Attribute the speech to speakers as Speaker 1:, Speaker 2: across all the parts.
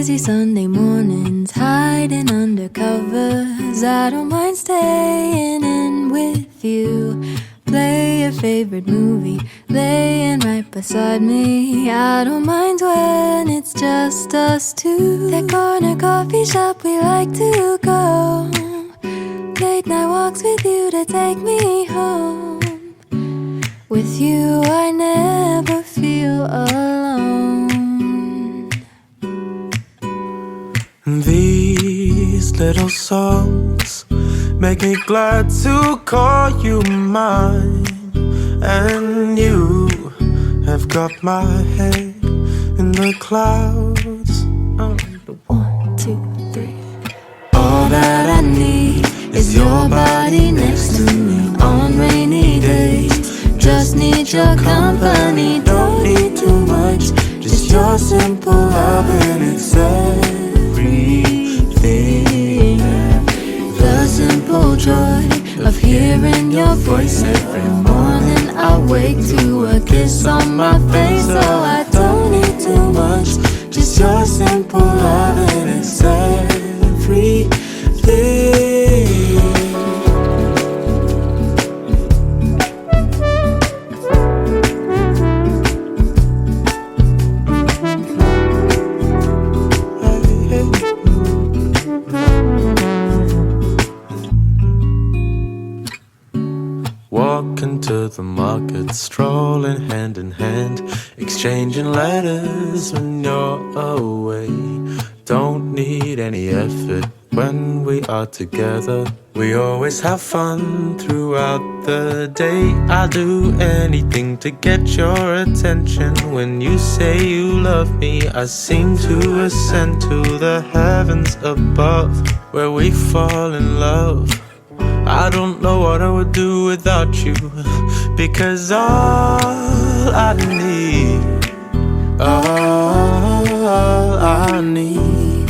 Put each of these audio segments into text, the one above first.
Speaker 1: Cozy Sunday mornings, hiding under covers. I don't mind staying in with you. Play your favorite movie, laying right beside me. I don't mind when it's just us two. That corner coffee shop we like to go. Late night walks with you to take me home. With you I never feel alone.
Speaker 2: These little songs make me glad to call you mine. And you have got my head in the clouds. Oh,
Speaker 1: 1, 2, 3.
Speaker 2: all that I need is your body next to me on rainy days. Just need your company, don't need too much. Just your simple love and it's everything. The simple joy of hearing your voice every morning. I wake to a kiss on my face, so I don't need too much. Just your simple love and it's everything. Walking to the market, strolling hand in hand, exchanging letters when you're away. Don't need any effort when we are together. We always have fun throughout the day. I'll do anything to get your attention. When you say you love me, I seem to ascend to the heavens above, where we fall in love. I don't know what I would do without you, because all I need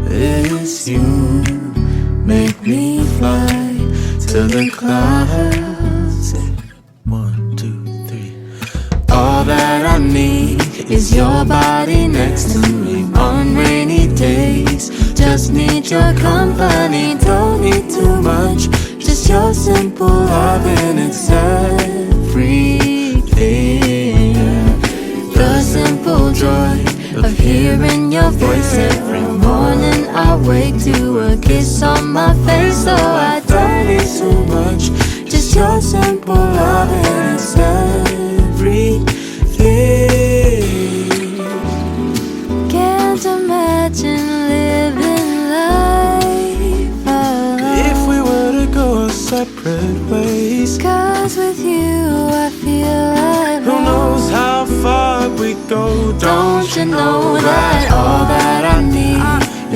Speaker 2: is you. Make me fly to the clouds. 1, 2, 3. All that I need is your body next to me on rainy days. Just need your company, don't need too much. Just your simple love and it's everything. The simple joy of hearing your voice every morning. I wake to a kiss on my face, so I don't need too much. Just your simple love and it's everything.
Speaker 1: Can't imagine living life alone
Speaker 2: if we were to go our separate ways.
Speaker 1: 'Cause with you I feel like
Speaker 2: who knows how far we go.
Speaker 1: Don't you know that all that I need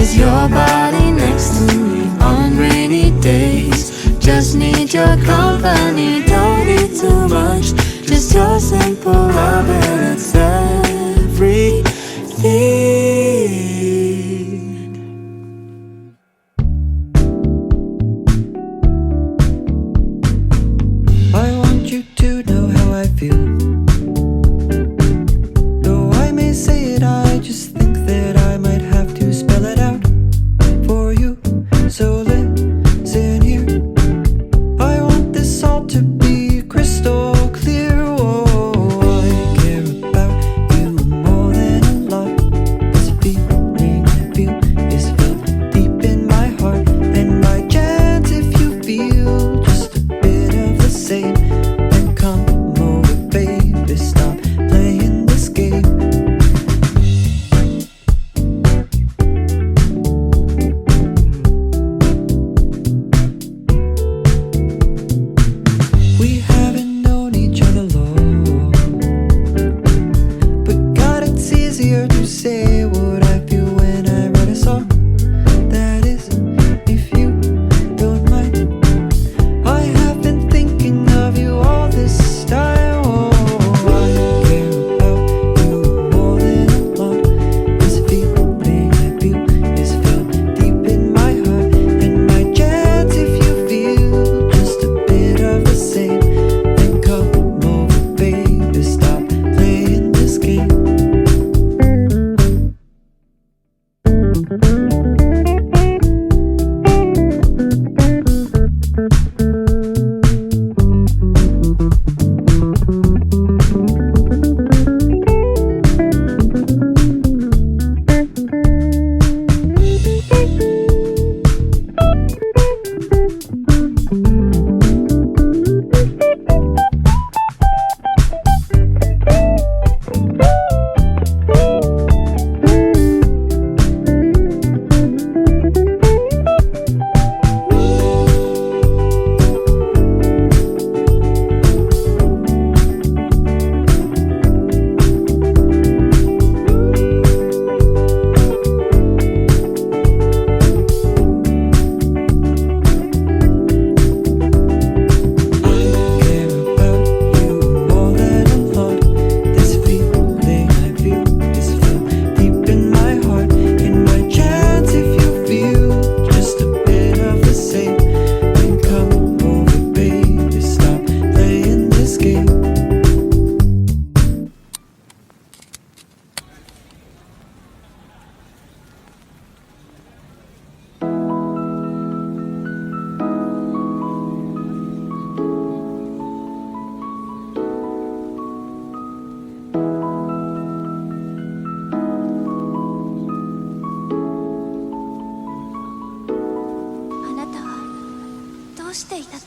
Speaker 1: is your body next to me on rainy days. Just need your company, don't need too much. Just your simple love and it's everything.
Speaker 3: I want you to know how I feel. Though I may say it, I just think that I might have to spell it out for you. So listen here. I want this all to be crystal clear. Oh, I care about you more than a lot. This feeling I feel is felt deep in my heart. And by chance, if you feel just a bit of the same, then come over, baby.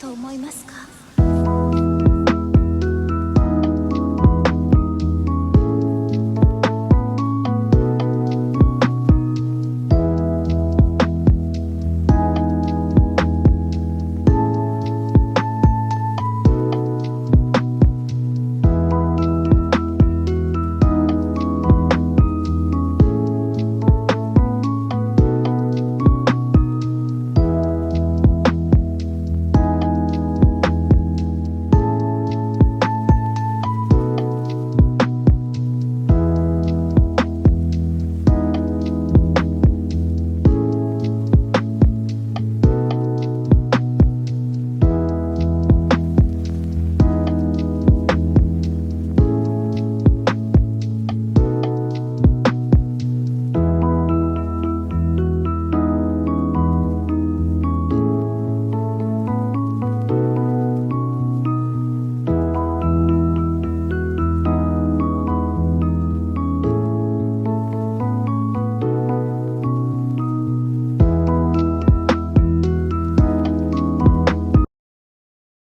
Speaker 4: と思いますか？